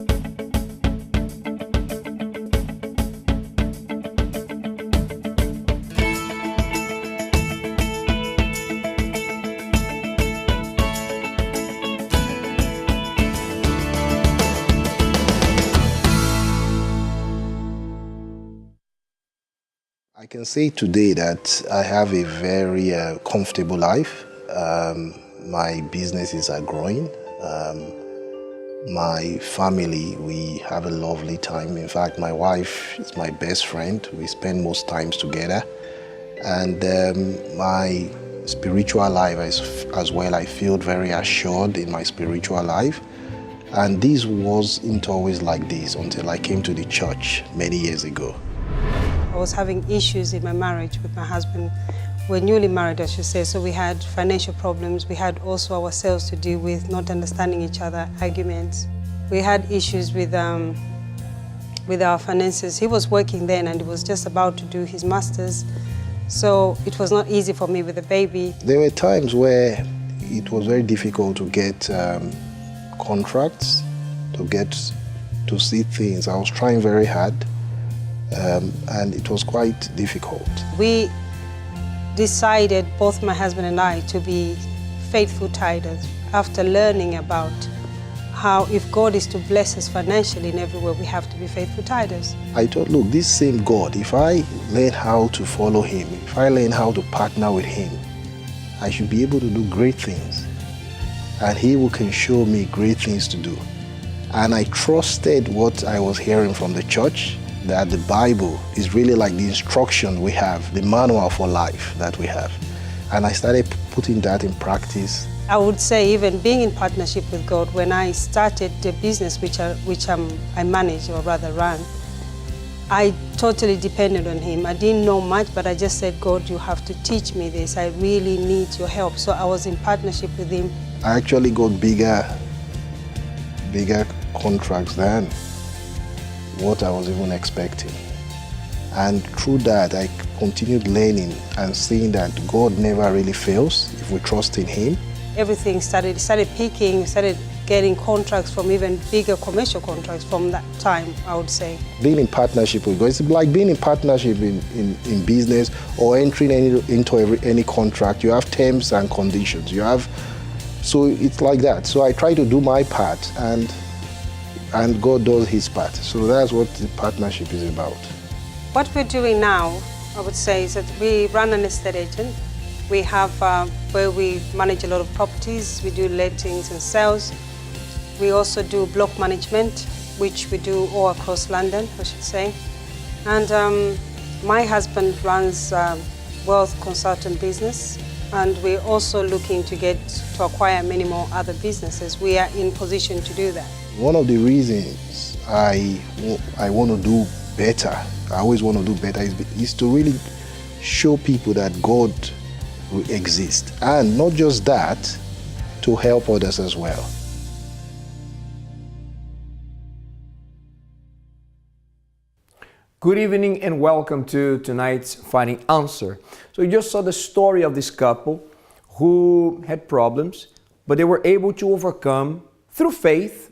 I can say today that I have a very comfortable life. My businesses are growing. My family, we have a lovely time. In fact, my wife is my best friend. We spend most times together. And my spiritual life as well, I feel very assured in my spiritual life. And this wasn't always like this until I came to the church many years ago. I was having issues in my marriage with my husband. We're newly married, I should say, so we had financial problems. We had also ourselves to deal with, not understanding each other, arguments. We had issues with our finances. He was working then and he was just about to do his master's, so it was not easy for me with a baby. There were times where it was very difficult to get contracts, to see things. I was trying very hard. And it was quite difficult. We decided, both my husband and I, to be faithful tithers after learning about how if God is to bless us financially in everywhere, we have to be faithful tithers. I thought, look, this same God, if I learn how to follow Him, if I learn how to partner with Him, I should be able to do great things. And He can show me great things to do. And I trusted what I was hearing from the church, that the Bible is really like the instruction we have, the manual for life that we have. And I started putting that in practice. I would say even being in partnership with God, when I started the business which I manage, or rather run, I totally depended on Him. I didn't know much, but I just said, God, you have to teach me this. I really need your help. So I was in partnership with Him. I actually got bigger contracts than what I was even expecting. And through that, I continued learning and seeing that God never really fails if we trust in Him. Everything started peaking, started getting contracts from even bigger commercial contracts from that time, I would say. Being in partnership with God, it's like being in partnership in business or entering into any contract. You have terms and conditions. So it's like that. So I try to do my part and God does His part. So that's what the partnership is about. What we're doing now, I would say, is that we run an estate agent. We have where we manage a lot of properties. We do lettings and sales. We also do block management, which we do all across London, I should say. And my husband runs wealth consultant business, and we're also looking to acquire many more other businesses. We are in position to do that. One of the reasons I want to do better, I always want to do better, is to really show people that God exists. And not just that, to help others as well. Good evening and welcome to tonight's Finding Answer. So you just saw the story of this couple who had problems, but they were able to overcome through faith,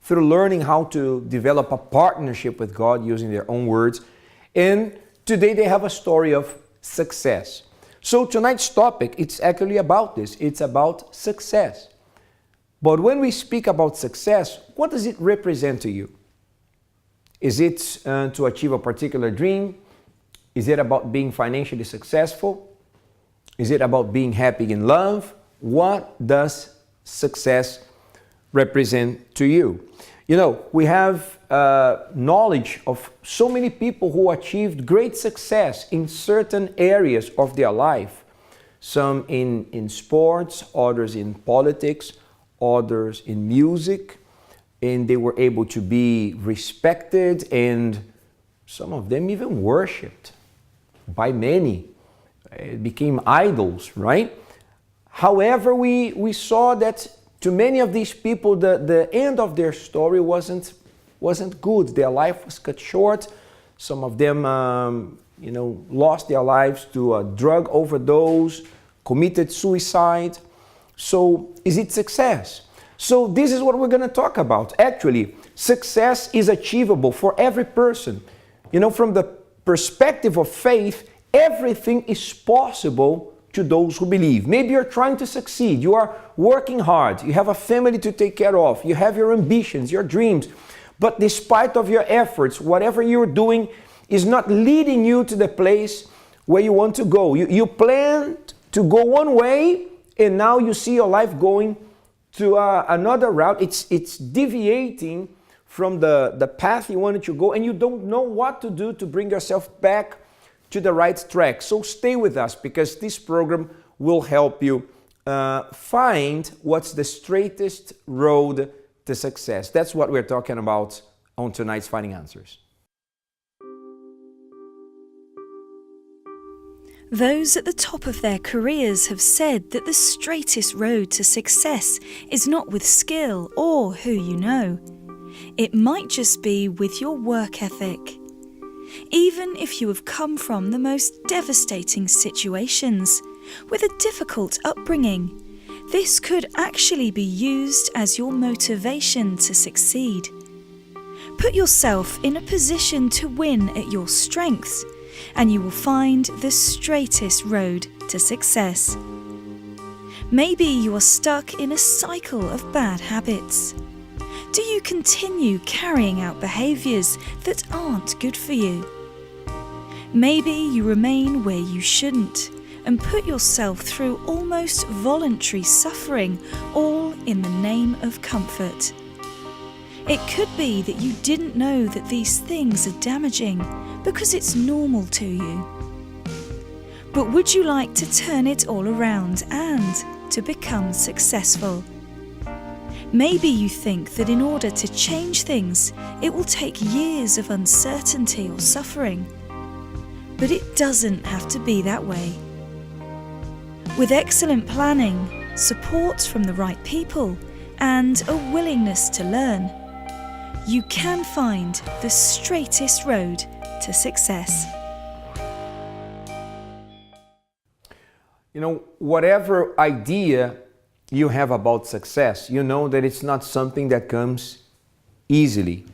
through learning how to develop a partnership with God using their own words. And today they have a story of success. So tonight's topic, it's actually about this. It's about success. But when we speak about success, what does it represent to you? Is it to achieve a particular dream? Is it about being financially successful? Is it about being happy in love? What does success represent to you? You know, we have knowledge of so many people who achieved great success in certain areas of their life. Some in sports, others in politics, others in music. And they were able to be respected, and some of them even worshipped by many. It became idols, right? However, we saw that to many of these people, the end of their story wasn't good. Their life was cut short. Some of them, lost their lives to a drug overdose, committed suicide. So, is it success? So this is what we're going to talk about. Actually, success is achievable for every person. You know, from the perspective of faith, everything is possible to those who believe. Maybe you're trying to succeed, you are working hard, you have a family to take care of, you have your ambitions, your dreams, but despite of your efforts, whatever you're doing is not leading you to the place where you want to go. You planned to go one way, and now you see your life going to another route. It's deviating from the path you wanted to go, and you don't know what to do to bring yourself back to the right track. So stay with us, because this program will help you find what's the straightest road to success. That's what we're talking about on tonight's Finding Answers. Those at the top of their careers have said that the straightest road to success is not with skill or who you know. It might just be with your work ethic. Even if you have come from the most devastating situations, with a difficult upbringing, this could actually be used as your motivation to succeed. Put yourself in a position to win at your strengths, and you will find the straightest road to success. Maybe you are stuck in a cycle of bad habits. Do you continue carrying out behaviours that aren't good for you? Maybe you remain where you shouldn't and put yourself through almost voluntary suffering, all in the name of comfort. It could be that you didn't know that these things are damaging because it's normal to you. But would you like to turn it all around and to become successful? Maybe you think that in order to change things, it will take years of uncertainty or suffering. But it doesn't have to be that way. With excellent planning, support from the right people, and a willingness to learn, you can find the straightest road to success. You know, whatever idea you have about success, you know that it's not something that comes easily.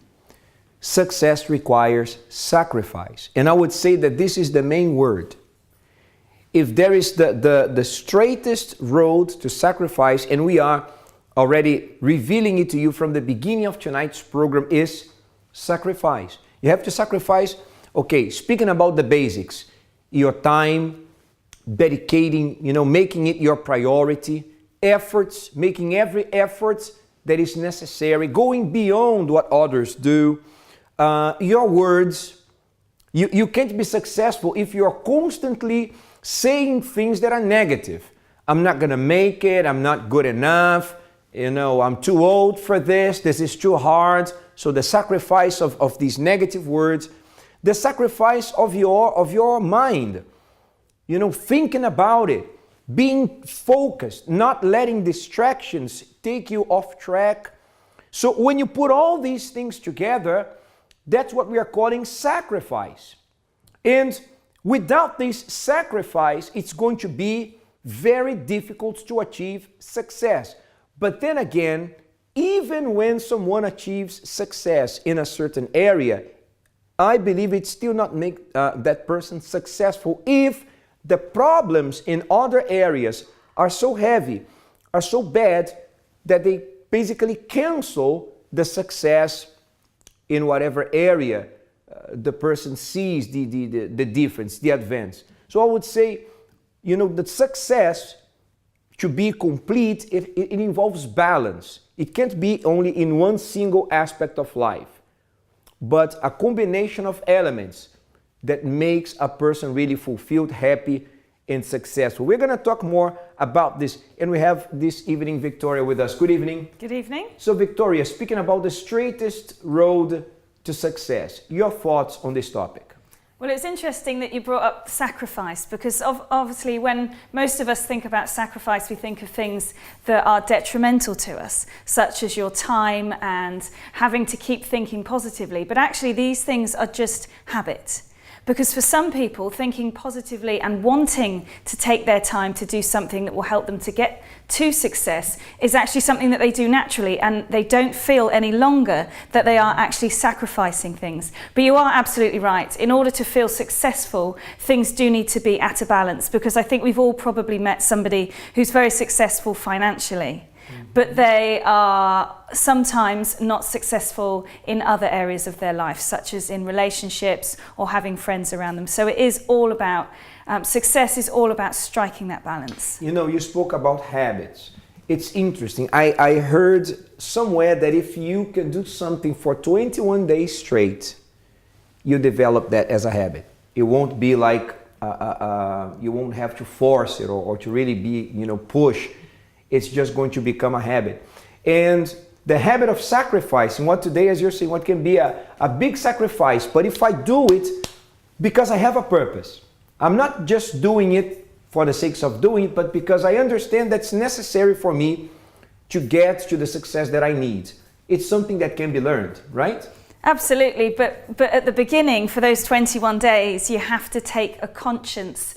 Success requires sacrifice. And I would say that this is the main word. If there is the straightest road to sacrifice, and we are already revealing it to you from the beginning of tonight's program, is sacrifice. You have to sacrifice, okay, speaking about the basics, your time, dedicating, making it your priority, efforts, making every effort that is necessary, going beyond what others do, your words. You can't be successful if you're constantly saying things that are negative. I'm not gonna make it, I'm not good enough, I'm too old for this is too hard. So the sacrifice of these negative words, the sacrifice of your mind, thinking about it, being focused, not letting distractions take you off track. So when you put all these things together, that's what we are calling sacrifice. And without this sacrifice, it's going to be very difficult to achieve success. But then again, even when someone achieves success in a certain area, I believe it still not make that person successful if the problems in other areas are so heavy, are so bad, that they basically cancel the success in whatever area the person sees the difference, the advance. So I would say, the success to be complete, it involves balance. It can't be only in one single aspect of life, but a combination of elements that makes a person really fulfilled, happy, and successful. We're going to talk more about this, and we have this evening Victoria with us. Good evening. Good evening. So Victoria, speaking about the straightest road to success, your thoughts on this topic? Well, it's interesting that you brought up sacrifice, because obviously when most of us think about sacrifice, we think of things that are detrimental to us, such as your time and having to keep thinking positively. But actually these things are just habit. Because for some people, thinking positively and wanting to take their time to do something that will help them to get to success is actually something that they do naturally, and they don't feel any longer that they are actually sacrificing things. But you are absolutely right. In order to feel successful, things do need to be at a balance, because I think we've all probably met somebody who's very successful financially, but they are sometimes not successful in other areas of their life, such as in relationships or having friends around them. So it is all about, success is all about striking that balance. You know, you spoke about habits. It's interesting. I heard somewhere that if you can do something for 21 days straight, you develop that as a habit. It won't be like, you won't have to force it or to really be, push. It's just going to become a habit. And the habit of sacrificing, what today, as you're saying, what can be a big sacrifice, but if I do it because I have a purpose, I'm not just doing it for the sake of doing it, but because I understand that's necessary for me to get to the success that I need. It's something that can be learned, right? Absolutely, but at the beginning, for those 21 days, you have to take a conscious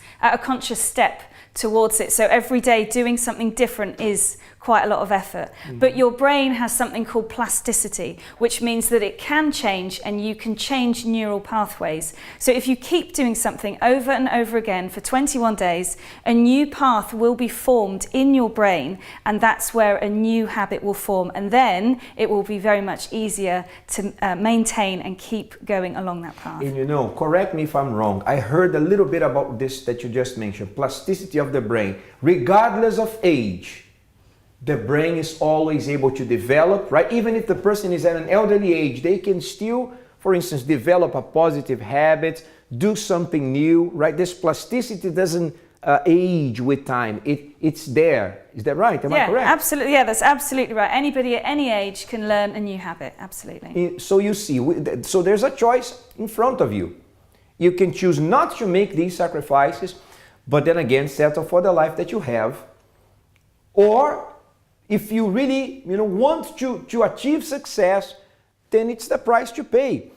step towards it. So every day doing something different is quite a lot of effort. But your brain has something called plasticity, which means that it can change and you can change neural pathways. So if you keep doing something over and over again for 21 days, a new path will be formed in your brain, and that's where a new habit will form. And then it will be very much easier to maintain and keep going along that path. And correct me if I'm wrong, I heard a little bit about this that you just mentioned, plasticity of the brain. Regardless of age, the brain is always able to develop, right? Even if the person is at an elderly age, they can still, for instance, develop a positive habit, do something new, right? This plasticity doesn't age with time. It's there. Is that right? Am I correct? Absolutely. Yeah, that's absolutely right. Anybody at any age can learn a new habit. Absolutely. So you see, so there's a choice in front of you. You can choose not to make these sacrifices, but then again, settle for the life that you have. Or if you really want to achieve success, then it's the price to pay.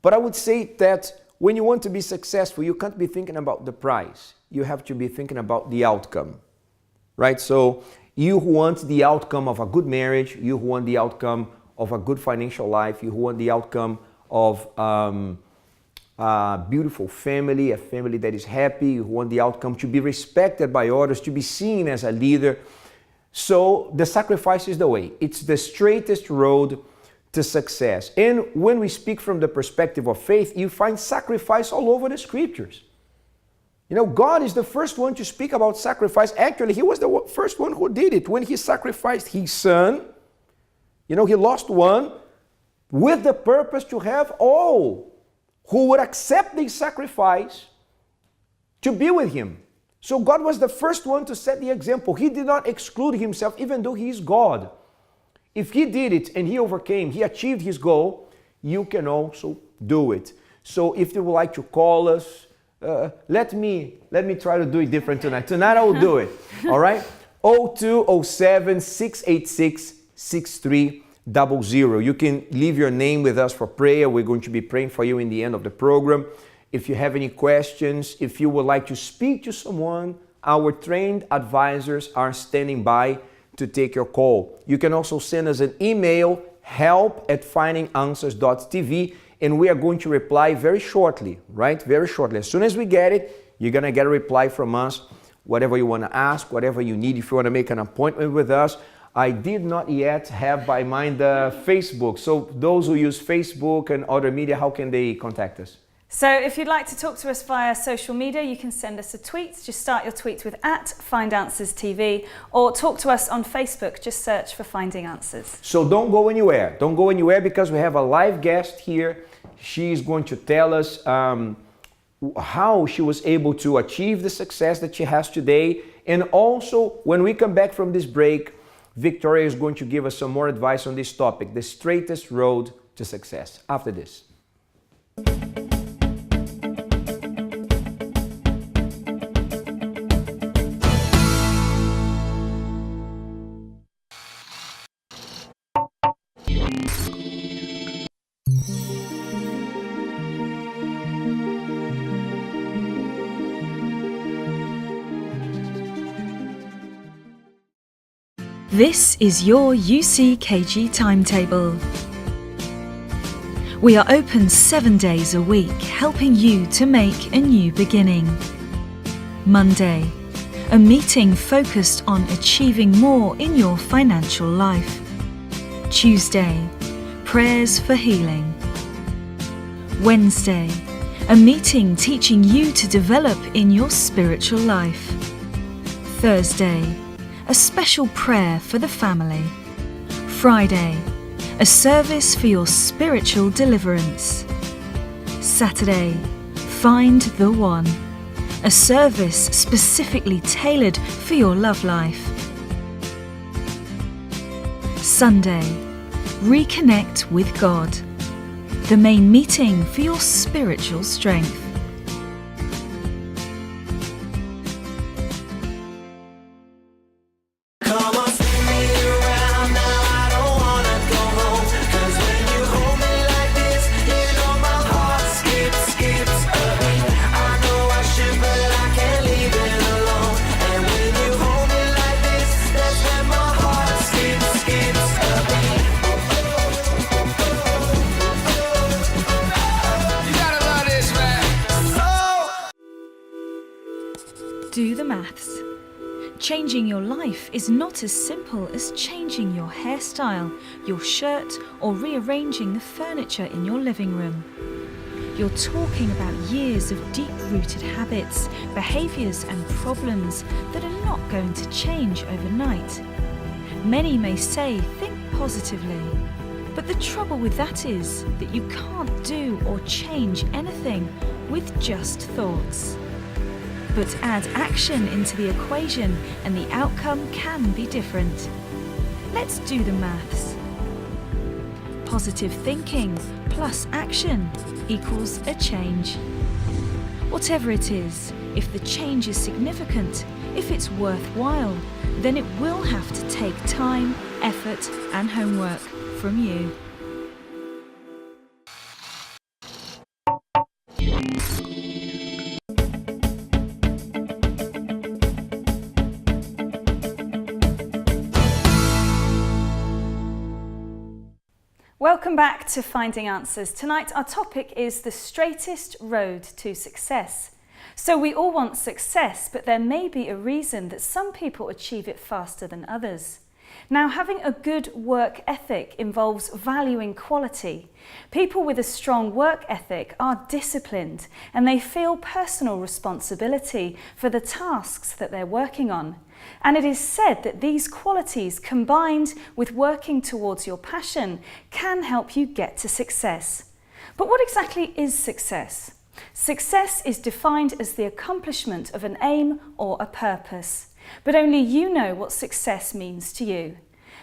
But I would say that when you want to be successful, you can't be thinking about the price. You have to be thinking about the outcome, right? So you who want the outcome of a good marriage, you who want the outcome of a good financial life, you who want the outcome of a beautiful family, a family that is happy, you who want the outcome to be respected by others, to be seen as a leader. So the sacrifice is the way. It's the straightest road to success. And when we speak from the perspective of faith, you find sacrifice all over the scriptures. God is the first one to speak about sacrifice. Actually, he was the first one who did it when he sacrificed his son. He lost one with the purpose to have all who would accept the sacrifice to be with him. So God was the first one to set the example. He did not exclude himself, even though he is God. If he did it and he overcame, he achieved his goal, you can also do it. So if you would like to call us, let me try to do it different tonight. Tonight I will do it. All right? 0207 686 6300. You can leave your name with us for prayer. We're going to be praying for you in the end of the program. If you have any questions, if you would like to speak to someone, our trained advisors are standing by to take your call. You can also send us an email, help@findinganswers.tv, and we are going to reply very shortly, right? Very shortly. As soon as we get it, you're going to get a reply from us, whatever you want to ask, whatever you need. If you want to make an appointment with us, I did not yet have by mind Facebook. So those who use Facebook and other media, how can they contact us? So if you'd like to talk to us via social media, you can send us a tweet. Just start your tweets with @FindAnswersTV, or talk to us on Facebook. Just search for Finding Answers. So don't go anywhere. Don't go anywhere, because we have a live guest here. She's going to tell us how she was able to achieve the success that she has today. And also, when we come back from this break, Victoria is going to give us some more advice on this topic, the straightest road to success. After this. This is your UCKG timetable. We are open 7 days a week, helping you to make a new beginning. Monday, a meeting focused on achieving more in your financial life. Tuesday, prayers for healing. Wednesday, a meeting teaching you to develop in your spiritual life. Thursday, a special prayer for the family. Friday, a service for your spiritual deliverance. Saturday, Find the One, a service specifically tailored for your love life. Sunday, Reconnect with God, the main meeting for your spiritual strength. Do the maths. Changing your life is not as simple as changing your hairstyle, your shirt, or rearranging the furniture in your living room. You're talking about years of deep-rooted habits, behaviours and problems that are not going to change overnight. Many may say, think positively, but the trouble with that is that you can't do or change anything with just thoughts. But add action into the equation and the outcome can be different. Let's do the maths. Positive thinking plus action equals a change. Whatever it is, if the change is significant, if it's worthwhile, then it will have to take time, effort, and homework from you. Welcome back to Finding Answers. Tonight our topic is the straightest road to success. So we all want success, but there may be a reason that some people achieve it faster than others. Now, having a good work ethic involves valuing quality. People with a strong work ethic are disciplined and they feel personal responsibility for the tasks that they're working on. And it is said that these qualities, combined with working towards your passion, can help you get to success. But what exactly is success? Success is defined as the accomplishment of an aim or a purpose. But only you know what success means to you.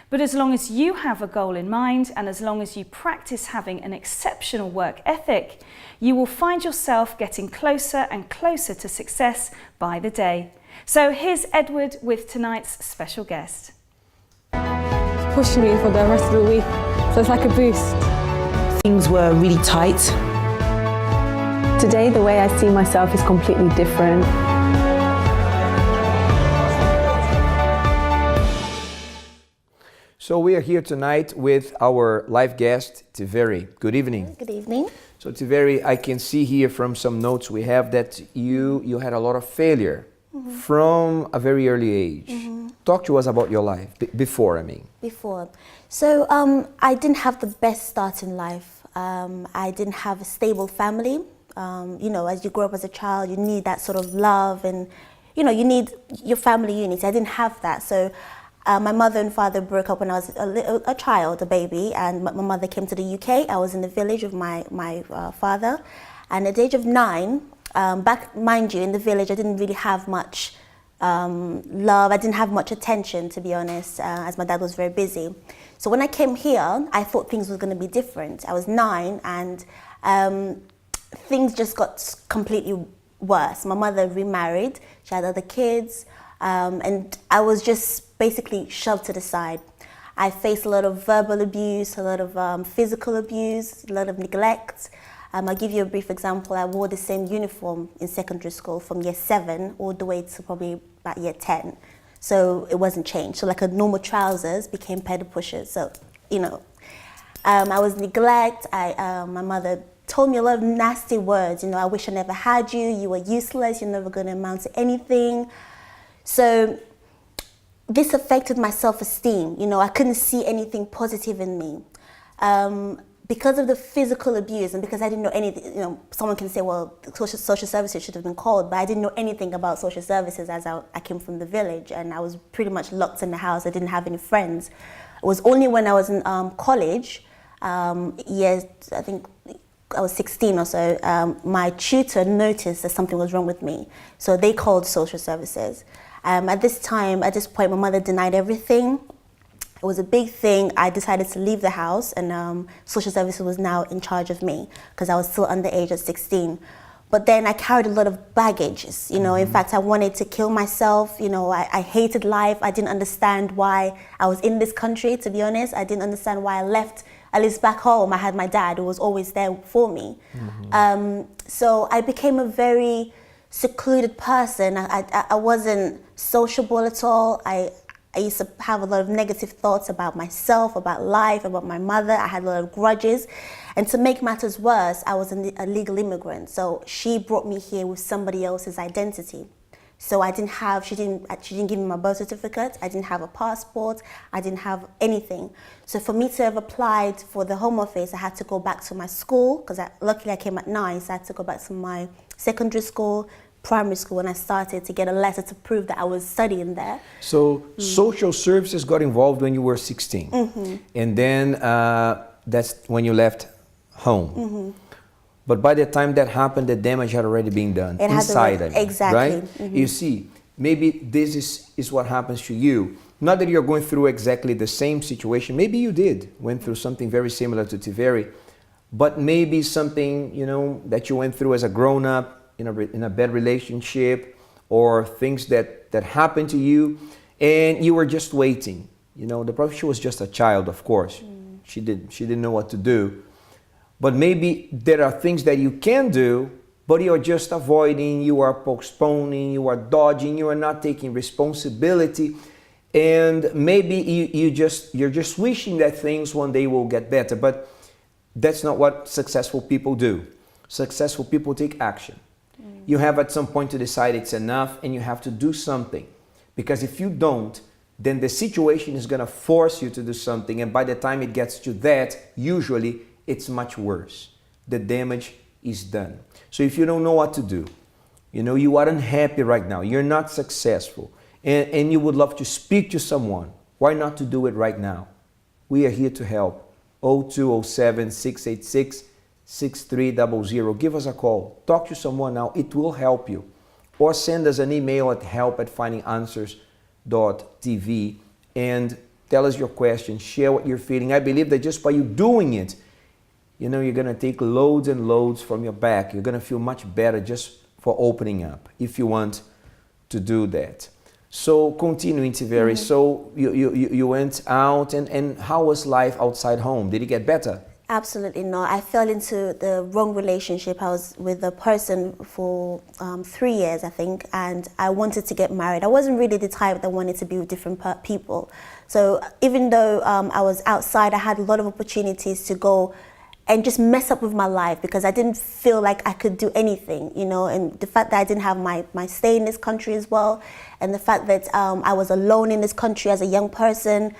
But as long as you have a goal in mind and as long as you practice having an exceptional work ethic, you will find yourself getting closer and closer to success by the day. So here's Edward with tonight's special guest. Pushing me for the rest of the week, so it's like a boost. Things were really tight. Today, the way I see myself is completely different. So we are here tonight with our live guest, Tivere. Good evening. Good evening. So Tivere, I can see here from some notes we have that you had a lot of failure from a very early age. Talk to us about your life, before. Before. So I didn't have the best start in life. I didn't have a stable family. You know, as you grow up as a child, you need that sort of love and, you know, you need your family unit. I didn't have that. So my mother and father broke up when I was a child, a baby, and my mother came to the UK. I was in the village with my father. And at the age of 9, back, mind you, in the village, I didn't really have much love. I didn't have much attention, to be honest, as my dad was very busy. So when I came here, I thought things were going to be different. I was 9 and things just got completely worse. My mother remarried, she had other kids, and I was just basically shoved to the side. I faced a lot of verbal abuse, a lot of physical abuse, a lot of neglect. I'll give you a brief example. I wore the same uniform in secondary school from year 7 all the way to probably about year 10. So it wasn't changed. So like a normal trousers became pedal pushers. So, you know, I was neglected. My mother told me a lot of nasty words. You know, I wish I never had you. You were useless. You're never going to amount to anything. So this affected my self-esteem. You know, I couldn't see anything positive in me. Because of the physical abuse and because I didn't know anything, you know, someone can say, well, social services should have been called, but I didn't know anything about social services as I came from the village, and I was pretty much locked in the house. I didn't have any friends. It was only when I was in college, I think I was 16 or so, my tutor noticed that something was wrong with me. So they called social services. At this point, my mother denied everything. It was a big thing. I decided to leave the house, and social services was now in charge of me because I was still underage at 16. But then I carried a lot of baggages, you know. In fact, I wanted to kill myself. You know, I hated life. I didn't understand why I was in this country, to be honest. I didn't understand why I left. At least back home, I had my dad who was always there for me. So I became a very secluded person. I wasn't sociable at all. I used to have a lot of negative thoughts about myself, about life, about my mother. I had a lot of grudges. And to make matters worse, I was a legal immigrant. So she brought me here with somebody else's identity. So she didn't give me my birth certificate. I didn't have a passport. I didn't have anything. So for me to have applied for the Home Office, I had to go back to my school, because luckily I came at 9, so I had to go back to my secondary school, primary school, and I started to get a letter to prove that I was studying there. So social services got involved when you were 16. And then that's when you left home. But by the time that happened, the damage had already been done inside of you, exactly. right? You see, maybe this is what happens to you. Not that you're going through exactly the same situation. Maybe you went through something very similar to Tivere, but maybe something, you know, that you went through as a grown-up, in a bad relationship, or things that happened to you, and you were just waiting. You know, she was just a child, of course. She didn't know what to do. But maybe there are things that you can do, but you are just avoiding, you are postponing, you are dodging, you are not taking responsibility, and maybe you're just wishing that things one day will get better. But that's not what successful people do. Successful people take action. You have at some point to decide it's enough, and you have to do something. Because if you don't, then the situation is going to force you to do something, and by the time it gets to that, usually it's much worse. The damage is done. So if you don't know what to do, you know, you are unhappy right now, you're not successful, and you would love to speak to someone, why not to do it right now? We are here to help. 0207 686 6300. Give us a call. Talk to someone now. It will help you. Or send us an email at help@findinganswers.tv and tell us your questions. Share what you're feeling. I believe that just by you doing it, you know, you're going to take loads and loads from your back. You're going to feel much better just for opening up, if you want to do that. So continuing, Tivere, so you went out, and how was life outside home? Did it get better? Absolutely not. I fell into the wrong relationship. I was with a person for 3 years, I think, and I wanted to get married. I wasn't really the type that wanted to be with different people. So even though I was outside, I had a lot of opportunities to go and just mess up with my life, because I didn't feel like I could do anything, you know, and the fact that I didn't have my stay in this country as well, and the fact that I was alone in this country as a young person,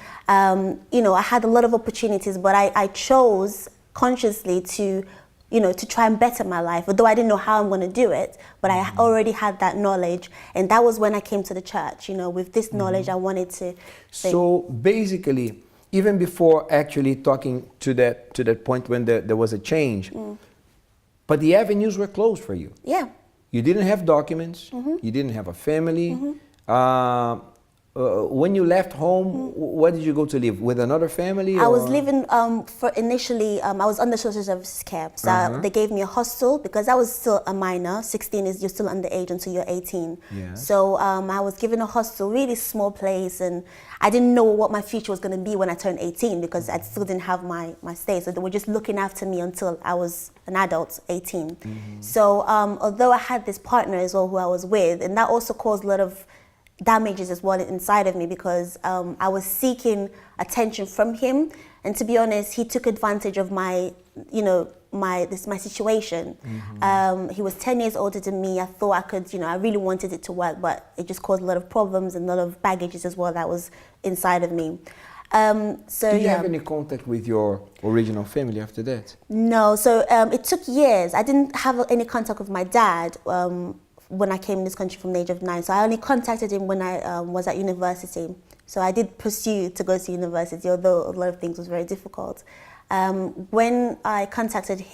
you know, I had a lot of opportunities, but I chose consciously to, you know, to try and better my life, although I didn't know how I'm going to do it, but I already had that knowledge, and that was when I came to the church, you know, with this knowledge I wanted to think. So basically, even before actually talking to that point when there was a change, but the avenues were closed for you. Yeah. You didn't have documents, you didn't have a family. When you left home, where did you go to live? With another family? I was living, initially, I was under social services care. So they gave me a hostel, because I was still a minor. 16 is, you're still underage until you're 18. Yeah. So I was given a hostel, really small place, and I didn't know what my future was going to be when I turned 18, because I still didn't have my stay. So they were just looking after me until I was an adult, 18. So although I had this partner as well who I was with, and that also caused a lot of damages as well inside of me, because I was seeking attention from him, and to be honest, he took advantage of my, you know, my situation. He was 10 years older than me. I thought I could, you know, I really wanted it to work, but it just caused a lot of problems and a lot of baggages as well that was inside of me. So Did you have any contact with your original family after that? No, so it took years. I didn't have any contact with my dad when I came in this country from the age of 9. So I only contacted him when I was at university. So I did pursue to go to university, although a lot of things was very difficult. When I contacted,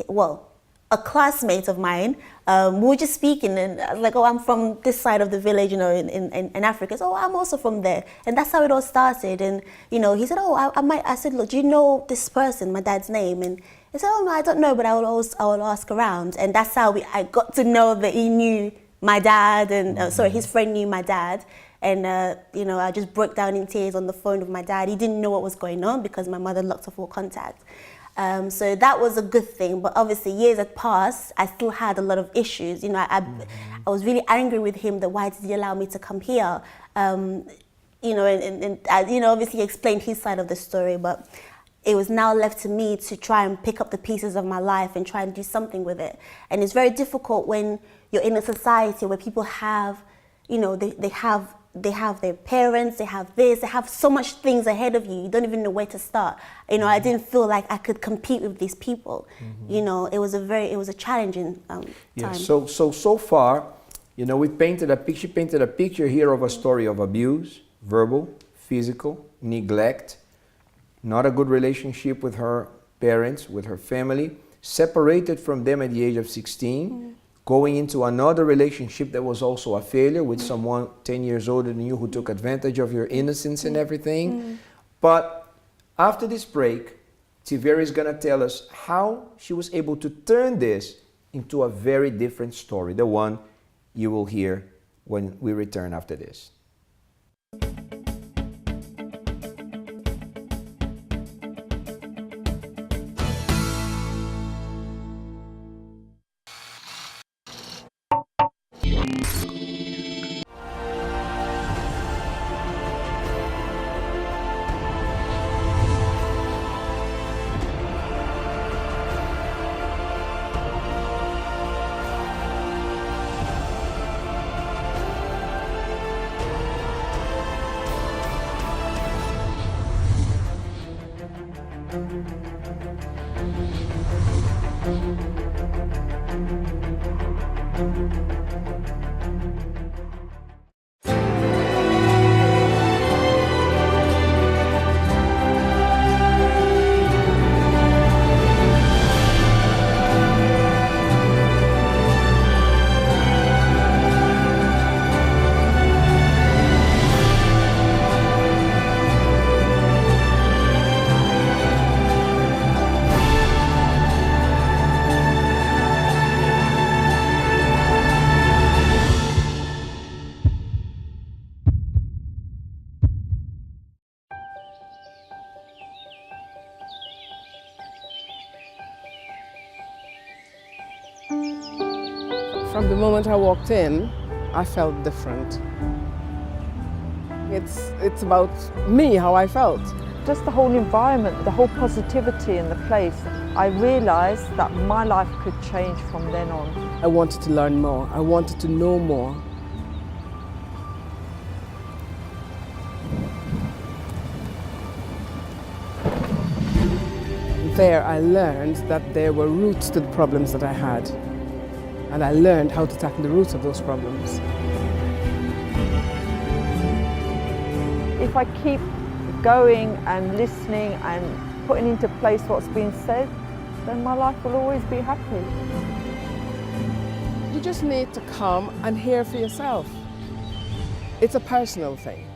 a classmate of mine, we were just speaking, and I was like, oh, I'm from this side of the village, you know, in Africa. So I'm also from there. And that's how it all started. And, you know, he said, oh, I said, look, do you know this person, my dad's name? And he said, oh, no, I don't know, but I will ask around. And that's how I got to know that he knew my dad, and sorry, his friend knew my dad. And, you know, I just broke down in tears on the phone with my dad. He didn't know what was going on because my mother locked off all contact. So that was a good thing, but obviously years had passed, I still had a lot of issues. You know, I was really angry with him that why did he allow me to come here? You know, and you know, obviously he explained his side of the story, but it was now left to me to try and pick up the pieces of my life and try and do something with it. And it's very difficult when you're in a society where people have, you know, they have their parents, they have this, they have so much things ahead of you, you don't even know where to start. You know, I didn't feel like I could compete with these people. You know, it was a challenging time. So far, you know, painted a picture here of a story of abuse, verbal, physical, neglect, not a good relationship with her parents, with her family, separated from them at the age of 16, going into another relationship that was also a failure with someone 10 years older than you who took advantage of your innocence and everything. But after this break, Tivere is going to tell us how she was able to turn this into a very different story, the one you will hear when we return after this. From the moment I walked in, I felt different. It's about me, how I felt. Just the whole environment, the whole positivity in the place. I realised that my life could change from then on. I wanted to learn more. I wanted to know more. There I learned that there were roots to the problems that I had. And I learned how to tackle the roots of those problems. If I keep going and listening and putting into place what's been said, then my life will always be happy. You just need to come and hear for yourself. It's a personal thing.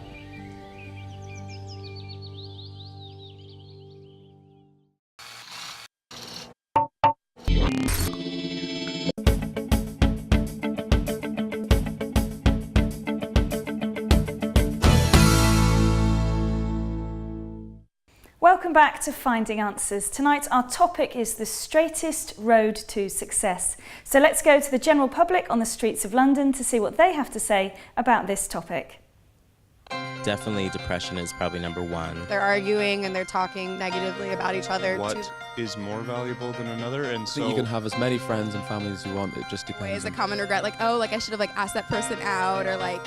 Welcome back to Finding Answers. Tonight our topic is the straightest road to success. So let's go to the general public on the streets of London to see what they have to say about this topic. Definitely depression is probably number one. They're arguing and they're talking negatively about each other. What is more valuable than another? And I think you can have as many friends and families as you want. It just depends. Is a common regret, like, oh, like I should have like asked that person out, or like.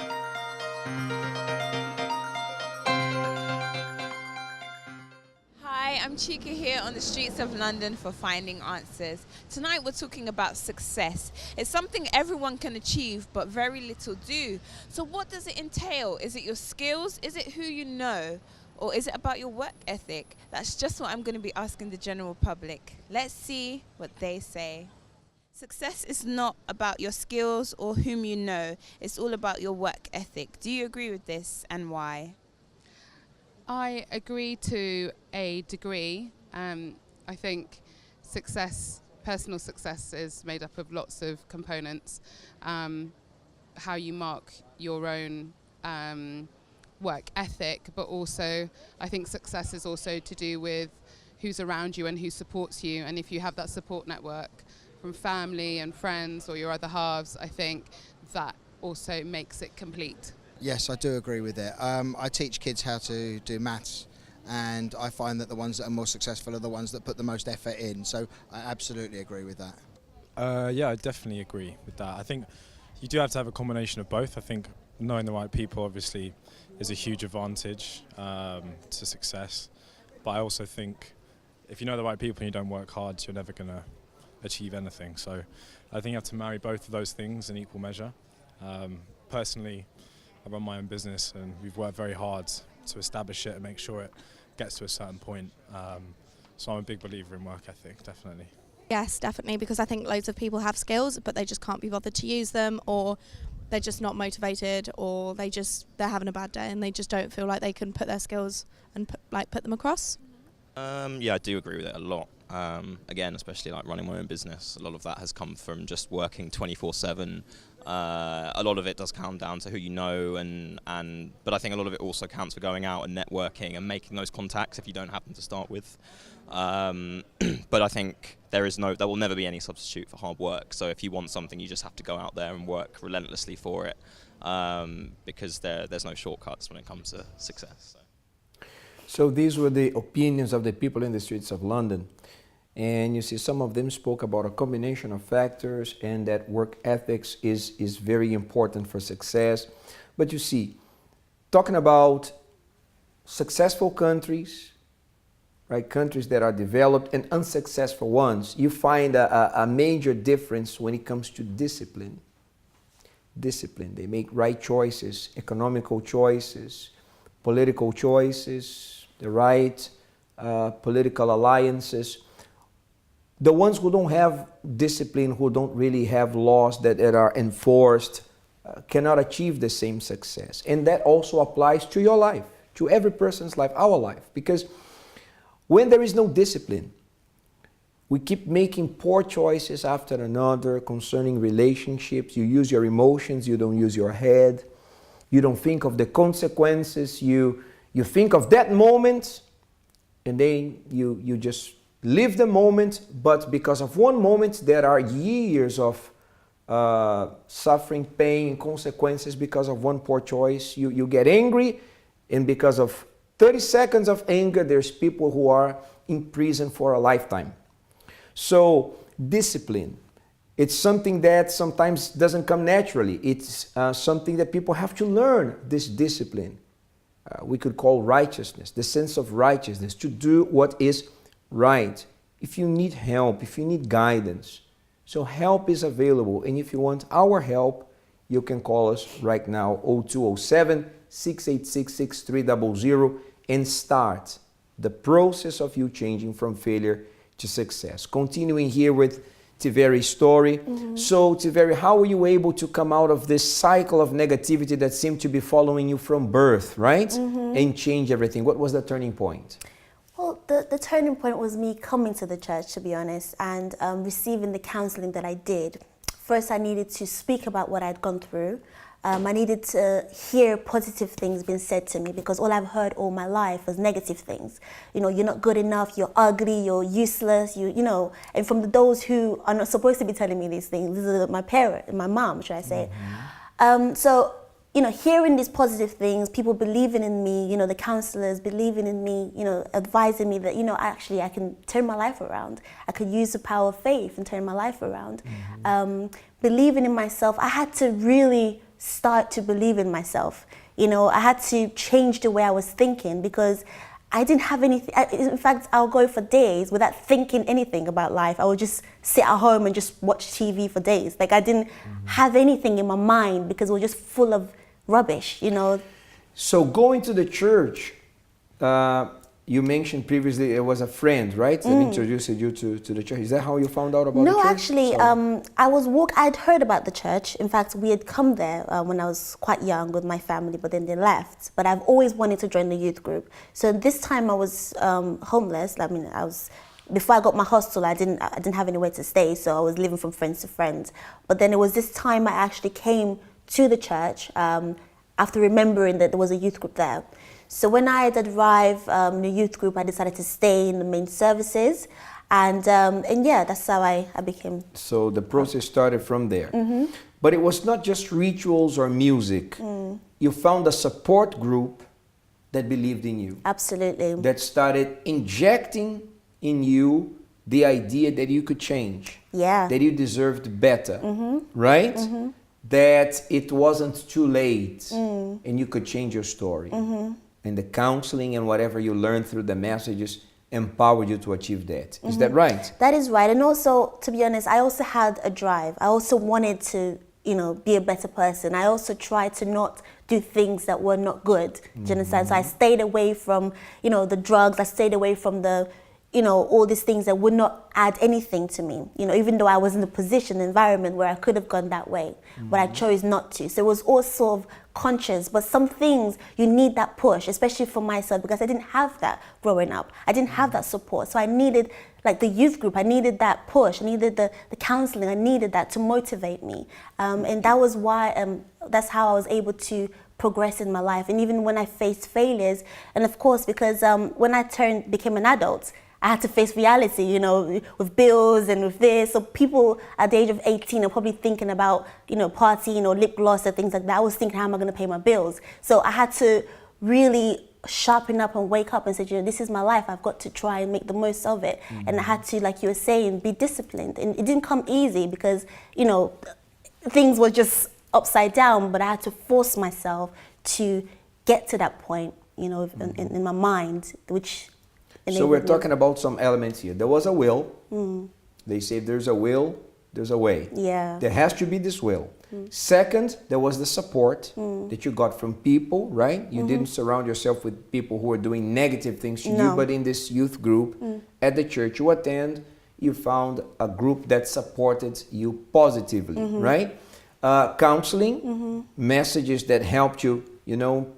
Hi, I'm Chika here on the streets of London for Finding Answers. Tonight we're talking about success. It's something everyone can achieve, but very little do. So what does it entail? Is it your skills? Is it who you know? Or is it about your work ethic? That's just what I'm going to be asking the general public. Let's see what they say. Success is not about your skills or whom you know. It's all about your work ethic. Do you agree with this, and why? I agree to a degree. I think personal success is made up of lots of components. How you mark your own work ethic, but also I think success is also to do with who's around you and who supports you. And if you have that support network from family and friends or your other halves, I think that also makes it complete. Yes, I do agree with it. I teach kids how to do maths, and I find that the ones that are more successful are the ones that put the most effort in, so I absolutely agree with that. Yeah, I definitely agree with that. I think you do have to have a combination of both. I think knowing the right people obviously is a huge advantage to success, but I also think if you know the right people and you don't work hard, you're never going to achieve anything. So I think you have to marry both of those things in equal measure. Personally, I run my own business and we've worked very hard to establish it and make sure it gets to a certain point. So I'm a big believer in work ethic, definitely. Yes, definitely, because I think loads of people have skills, but they just can't be bothered to use them, or they're just not motivated, or they're having a bad day and they just don't feel like they can put their skills and put them across. Yeah, I do agree with it a lot. Again, especially like running my own business, a lot of that has come from just working 24/7. A lot of it does come down to who you know, but I think a lot of it also counts for going out and networking and making those contacts if you don't have them to start with. But I think there will never be any substitute for hard work. So if you want something, you just have to go out there and work relentlessly for it, because there's no shortcuts when it comes to success. So these were the opinions of the people in the streets of London. And you see, some of them spoke about a combination of factors and that work ethics is very important for success. But you see, talking about successful countries, right, countries that are developed and unsuccessful ones, you find a major difference when it comes to discipline. Discipline, they make right choices, economical choices, political choices, the right political alliances. The ones who don't have discipline, who don't really have laws that are enforced, cannot achieve the same success. And that also applies to your life, to every person's life, our life. Because when there is no discipline, we keep making poor choices after another concerning relationships. You use your emotions, you don't use your head. You don't think of the consequences. You think of that moment, and then you just live the moment, but because of one moment, there are years of suffering, pain, and consequences because of one poor choice. You get angry, and because of 30 seconds of anger, there's people who are in prison for a lifetime. So discipline, it's something that sometimes doesn't come naturally. It's something that people have to learn, this discipline. We could call righteousness, the sense of righteousness, to do what is right. If you need help, if you need guidance, so help is available. And if you want our help, you can call us right now, 0207-686-6300, and start the process of you changing from failure to success. Continuing here with Tivere's story. So Tivere, how were you able to come out of this cycle of negativity that seemed to be following you from birth, right? And change everything? What was the turning point? Well, the turning point was me coming to the church, to be honest, and receiving the counseling that I did. First, I needed to speak about what I'd gone through. I needed to hear positive things being said to me, because all I've heard all my life was negative things. You know, you're not good enough, you're ugly, you're useless, you know. And from those who are not supposed to be telling me these things, this is my parent, my mom, should I say. So, hearing these positive things, people believing in me, the counselors believing in me, advising me that, actually I can turn my life around. I could use the power of faith and turn my life around. Believing in myself, I had to really start to believe in myself. I had to change the way I was thinking because I didn't have anything. In fact, I'll go for days without thinking anything about life. I would just sit at home and just watch TV for days. Like I didn't have anything in my mind because it was just full of rubbish, So going to the church, you mentioned previously it was a friend, right? That introduced you to the church. Is that how you found out about the church? No, actually, I'd heard about the church. In fact, we had come there when I was quite young with my family, but then they left. But I've always wanted to join the youth group. So this time I was homeless. Before I got my hostel, I didn't have anywhere to stay, so I was living from friends to friends. But then it was this time I actually came to the church after remembering that there was a youth group there. So when I had arrived in the youth group, I decided to stay in the main services, and yeah, that's how I became. So the process started from there. But it was not just rituals or music. You found a support group that believed in you. Absolutely. That started injecting in you the idea that you could change. Yeah. That you deserved better, right? That it wasn't too late and you could change your story. And the counseling and whatever you learned through the messages empowered you to achieve that. Is that right? That is right. And also, to be honest, I also had a drive. I also wanted to, be a better person. I also tried to not do things that were not good. Do you understand? So I stayed away from, the drugs. I stayed away from the, all these things that would not add anything to me. Even though I was in the environment where I could have gone that way, but I chose not to. So it was all sort of conscious, but some things you need that push, especially for myself, because I didn't have that growing up. I didn't have that support. So I needed, like the youth group, I needed that push. I needed the counseling. I needed that to motivate me. And that was why, that's how I was able to progress in my life. And even when I faced failures, and of course, because when I became an adult, I had to face reality, with bills and with this. So people at the age of 18 are probably thinking about, partying or lip gloss or things like that. I was thinking, how am I going to pay my bills? So I had to really sharpen up and wake up and say, this is my life. I've got to try and make the most of it. And I had to, like you were saying, be disciplined. And it didn't come easy because, things were just upside down, but I had to force myself to get to that point, in my mind, which... So we're talking about some elements here. There was a will. They say if there's a will, there's a way. Yeah. There has to be this will. Second, there was the support that you got from people, right? You didn't surround yourself with people who were doing negative things to you, but in this youth group at the church you attend, you found a group that supported you positively, right? Counseling, messages that helped you,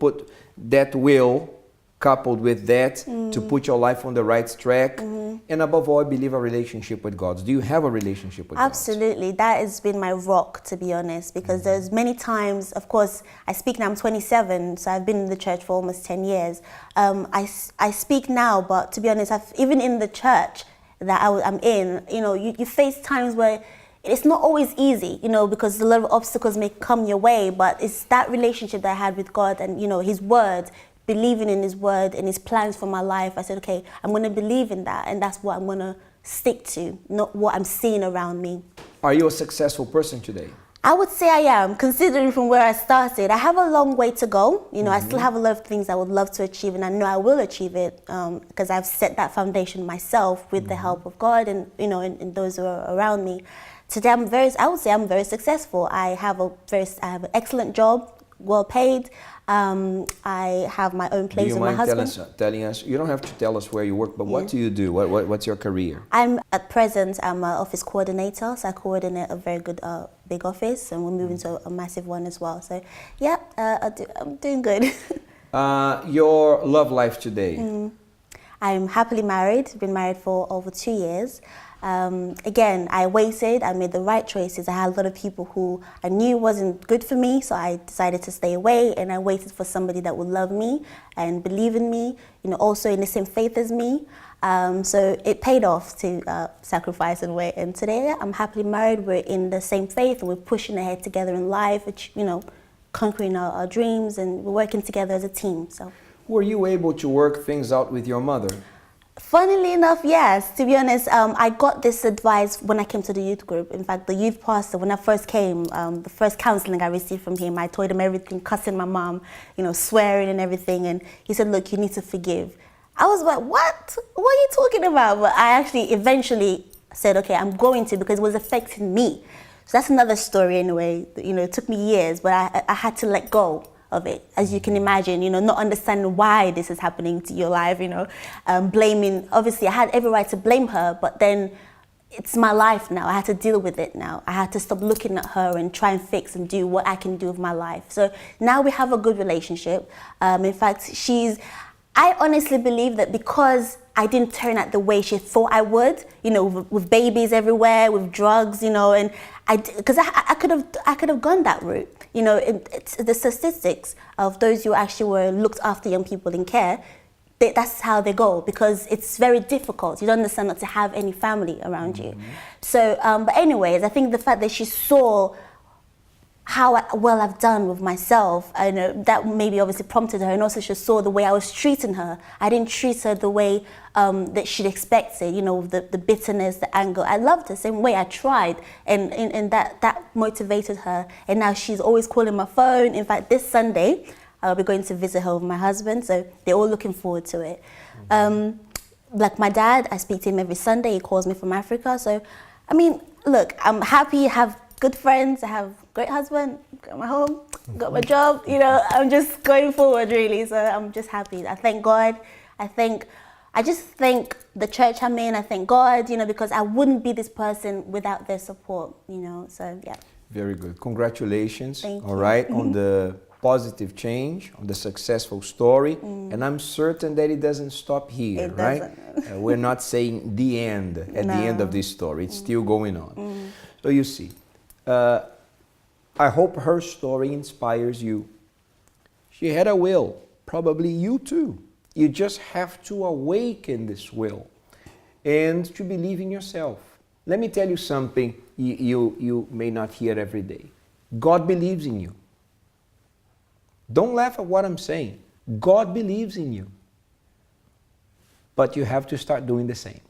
put that will coupled with that to put your life on the right track. And above all, I believe a relationship with God. Do you have a relationship with God? Absolutely. That has been my rock, to be honest, because there's many times, of course, I speak now, I'm 27, so I've been in the church for almost 10 years. I speak now, but to be honest, even in the church that I'm in, you face times where it's not always easy, because a lot of obstacles may come your way, but it's that relationship that I had with God and, His word, believing in His word and His plans for my life. I said, okay, I'm going to believe in that, and that's what I'm going to stick to, not what I'm seeing around me. Are you a successful person today? I would say I am, considering from where I started. I have a long way to go. I still have a lot of things I would love to achieve, and I know I will achieve it because I've set that foundation myself with the help of God and, and those who are around me. Today, I would say I'm very successful. I have an excellent job, well paid. I have my own place with my husband. Do you mind telling us, you don't have to tell us where you work, but what do you do? What's your career? At present, I'm an office coordinator, so I coordinate a very good big office, and we're moving to a massive one as well. So yeah, I'm doing good. Your love life today? I'm happily married, been married for over 2 years. Again, I waited, I made the right choices. I had a lot of people who I knew wasn't good for me, so I decided to stay away, and I waited for somebody that would love me and believe in me, also in the same faith as me. So it paid off to sacrifice and wait. And today I'm happily married, we're in the same faith, and we're pushing ahead together in life, which, conquering our dreams, and we're working together as a team. So, were you able to work things out with your mother? Funnily enough, yes. To be honest, I got this advice when I came to the youth group. In fact, the youth pastor, when I first came, the first counseling I received from him, I told him everything, cussing my mom, swearing and everything. And he said, look, you need to forgive. I was like, what? What are you talking about? But I actually eventually said, okay, I'm going to, because it was affecting me. So that's another story anyway. It took me years, but I had to let go of it, as you can imagine, not understanding why this is happening to your life, blaming. Obviously, I had every right to blame her, but then it's my life now. I had to deal with it now. I had to stop looking at her and try and fix and do what I can do with my life. So now we have a good relationship. In fact, I honestly believe that because I didn't turn out the way she thought I would, with babies everywhere, with drugs, and because I could have gone that route. It's the statistics of those who actually were looked after young people in care. That's how they go, because it's very difficult. You don't understand not to have any family around you. So, but anyways, I think the fact that she saw how well I've done with myself, that maybe obviously prompted her, and also she saw the way I was treating her. I didn't treat her the way that she'd expected, the bitterness, the anger. I loved her the same way. I tried, and that motivated her. And now she's always calling my phone. In fact, this Sunday, I'll be going to visit her with my husband, so they're all looking forward to it. Like my dad, I speak to him every Sunday. He calls me from Africa. So, I mean, look, I'm happy, have good friends, I have great husband, got my home, got my job, I'm just going forward really. So I'm just happy. I thank God. I just thank the church I'm in. I thank God, because I wouldn't be this person without their support, so yeah. Very good. Congratulations. Thank all you. right, on the positive change, on the successful story. And I'm certain that it doesn't stop here, It right? We're not saying the end at the end of this story. It's still going on. So you see, I hope her story inspires you. She had a will, probably you too. You just have to awaken this will and to believe in yourself. Let me tell you something you may not hear every day. God believes in you. Don't laugh at what I'm saying. God believes in you. But you have to start doing the same.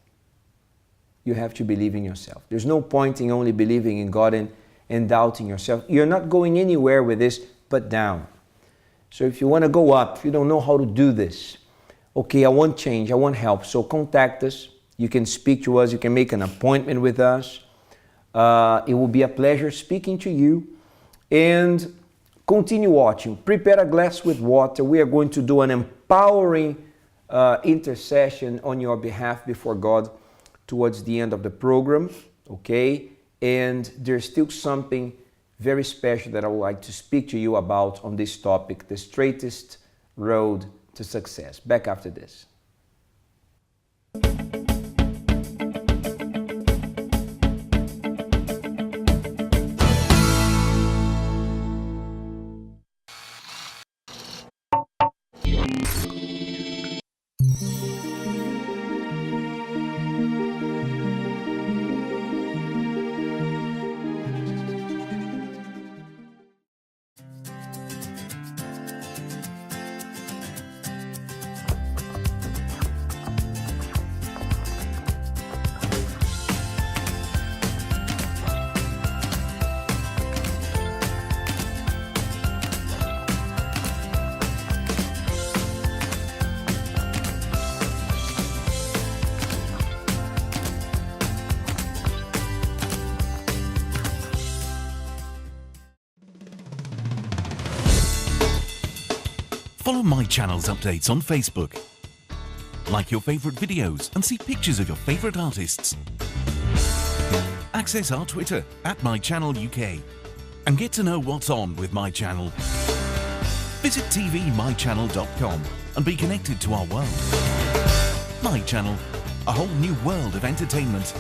You have to believe in yourself. There's no point in only believing in God and doubting yourself. You're not going anywhere with this but down. So if you want to go up, if you don't know how to do this, okay, I want change, I want help, so contact us. You can speak to us, you can make an appointment with us. It will be a pleasure speaking to you. And continue watching. Prepare a glass with water. We are going to do an empowering intercession on your behalf before God towards the end of the program, okay? And there's still something very special that I would like to speak to you about on this topic, the straightest road to success. Back after this. Follow My Channel's updates on Facebook. Like your favourite videos and see pictures of your favourite artists. Access our Twitter @MyChannelUK and get to know what's on with My Channel. Visit tvmychannel.com and be connected to our world. My Channel, a whole new world of entertainment.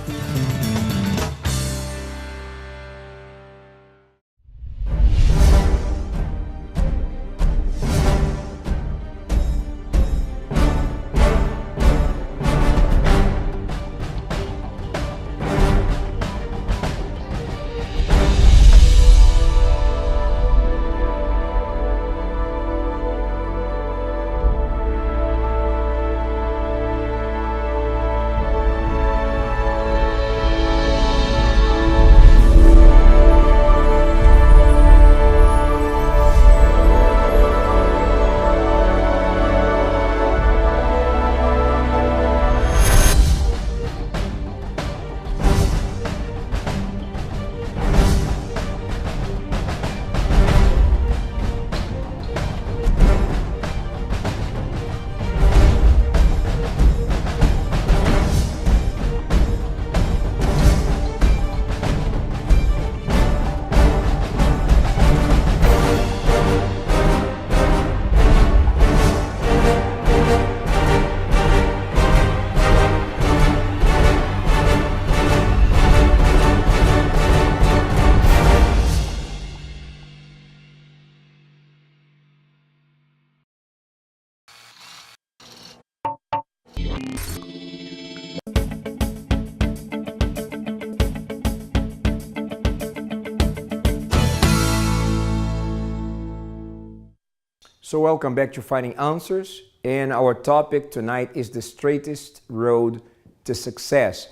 So welcome back to Finding Answers, and our topic tonight is the straightest road to success.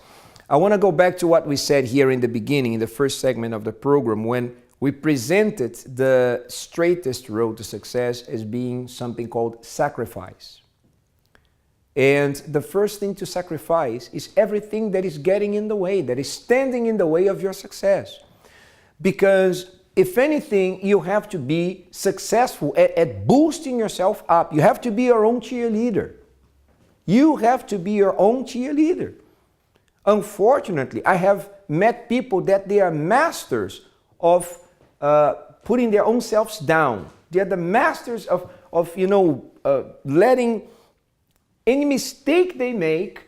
I want to go back to what we said here in the beginning, in the first segment of the program, when we presented the straightest road to success as being something called sacrifice. And the first thing to sacrifice is everything that is getting in the way, that is standing in the way of your success. Because if anything, you have to be successful at boosting yourself up. You have to be your own cheerleader. You have to be your own cheerleader. Unfortunately, I have met people that they are masters of putting their own selves down. They are the masters of letting any mistake they make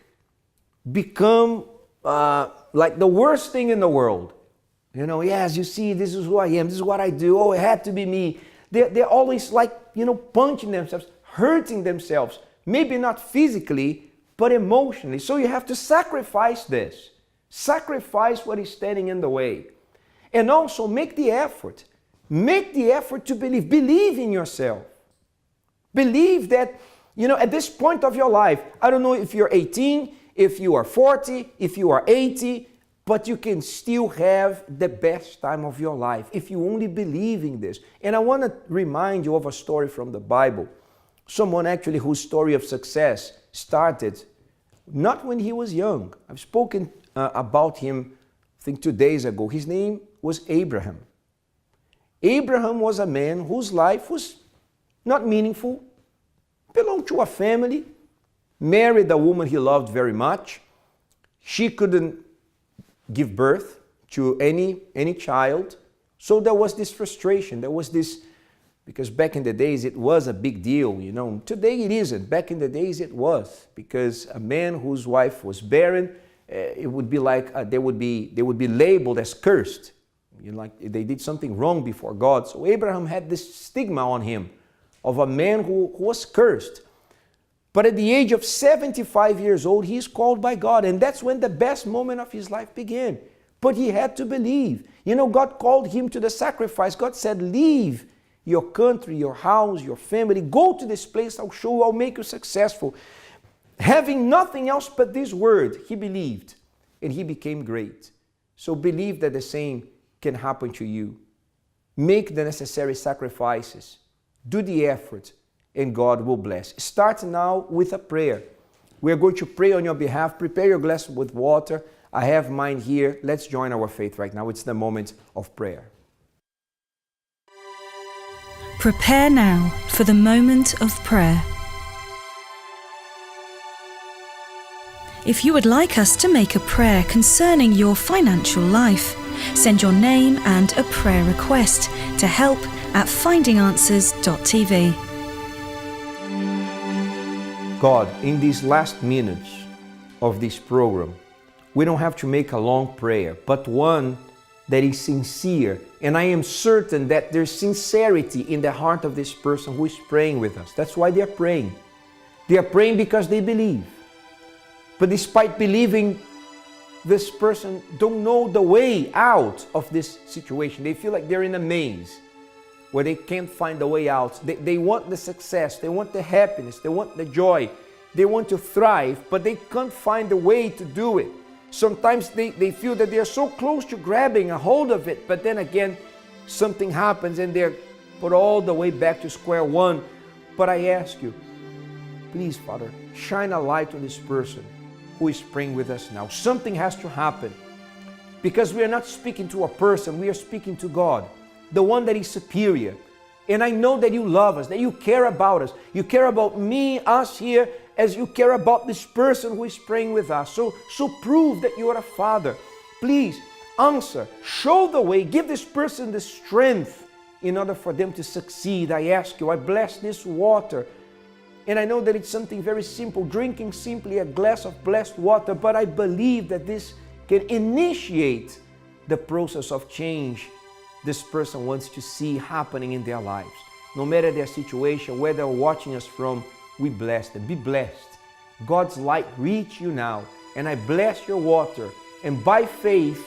become like the worst thing in the world. Yes, you see, this is who I am, this is what I do, oh, it had to be me. They're always like, punching themselves, hurting themselves, maybe not physically, but emotionally. So you have to sacrifice this. Sacrifice what is standing in the way. And also make the effort. Make the effort to believe. Believe in yourself. Believe that, at this point of your life, I don't know if you're 18, if you are 40, if you are 80, but you can still have the best time of your life if you only believe in this. And I want to remind you of a story from the Bible. Someone actually whose story of success started not when he was young. I've spoken about him, I think 2 days ago. His name was Abraham. Abraham was a man whose life was not meaningful, belonged to a family, married a woman he loved very much. She couldn't give birth to any child. So there was this frustration. There was this, because back in the days it was a big deal, Today it isn't. Back in the days it was, because a man whose wife was barren, it would be like they would be labeled as cursed. Like they did something wrong before God. So Abraham had this stigma on him of a man who was cursed. But at the age of 75 years old, he is called by God. And that's when the best moment of his life began. But he had to believe. God called him to the sacrifice. God said, leave your country, your house, your family. Go to this place. I'll show you. I'll make you successful. Having nothing else but this word, he believed. And he became great. So believe that the same can happen to you. Make the necessary sacrifices. Do the effort. And God will bless. Start now with a prayer. We are going to pray on your behalf. Prepare your glass with water. I have mine here. Let's join our faith right now. It's the moment of prayer. Prepare now for the moment of prayer. If you would like us to make a prayer concerning your financial life, send your name and a prayer request to help@findinganswers.tv. God, in these last minutes of this program, we don't have to make a long prayer, but one that is sincere. And I am certain that there's sincerity in the heart of this person who is praying with us. That's why they are praying. They are praying because they believe. But despite believing, this person don't know the way out of this situation. They feel like they're in a maze where they can't find a way out. They want the success, they want the happiness, they want the joy, they want to thrive, but they can't find a way to do it. Sometimes they feel that they are so close to grabbing a hold of it, but then again, something happens and they're put all the way back to square one. But I ask you, please, Father, shine a light on this person who is praying with us now. Something has to happen, because we are not speaking to a person, we are speaking to God, the one that is superior. And I know that you love us, that you care about us. You care about me, us here, as you care about this person who is praying with us. So prove that you are a Father. Please answer, show the way, give this person the strength in order for them to succeed. I ask you, I bless this water. And I know that it's something very simple, drinking simply a glass of blessed water, but I believe that this can initiate the process of change this person wants to see happening in their lives. No matter their situation, where they're watching us from, we bless them. Be blessed. God's light reach you now, and I bless your water. And by faith,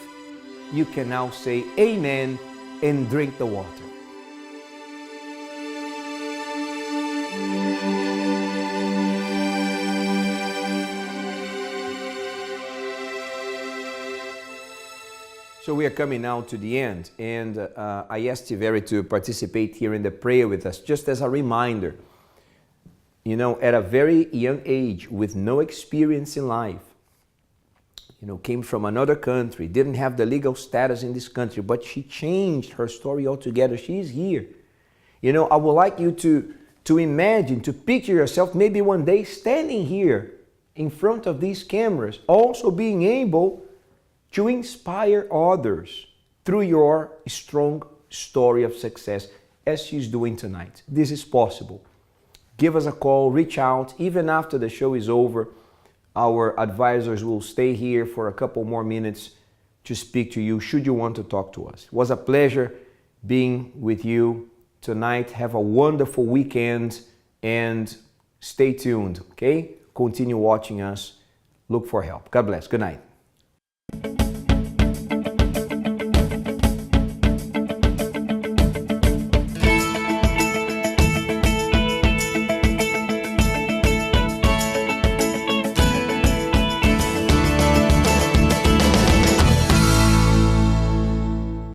you can now say amen and drink the water. So we are coming now to the end, and I asked Tivere to participate here in the prayer with us, just as a reminder. You know, at a very young age, with no experience in life, you know, came from another country, didn't have the legal status in this country, but she changed her story altogether. She's here. You know, I would like you to imagine, to picture yourself maybe one day standing here in front of these cameras, also being able to inspire others through your strong story of success, as she's doing tonight. This is possible. Give us a call, reach out. Even after the show is over, our advisors will stay here for a couple more minutes to speak to you should you want to talk to us. It was a pleasure being with you tonight. Have a wonderful weekend and stay tuned, okay? Continue watching us. Look for help. God bless. Good night.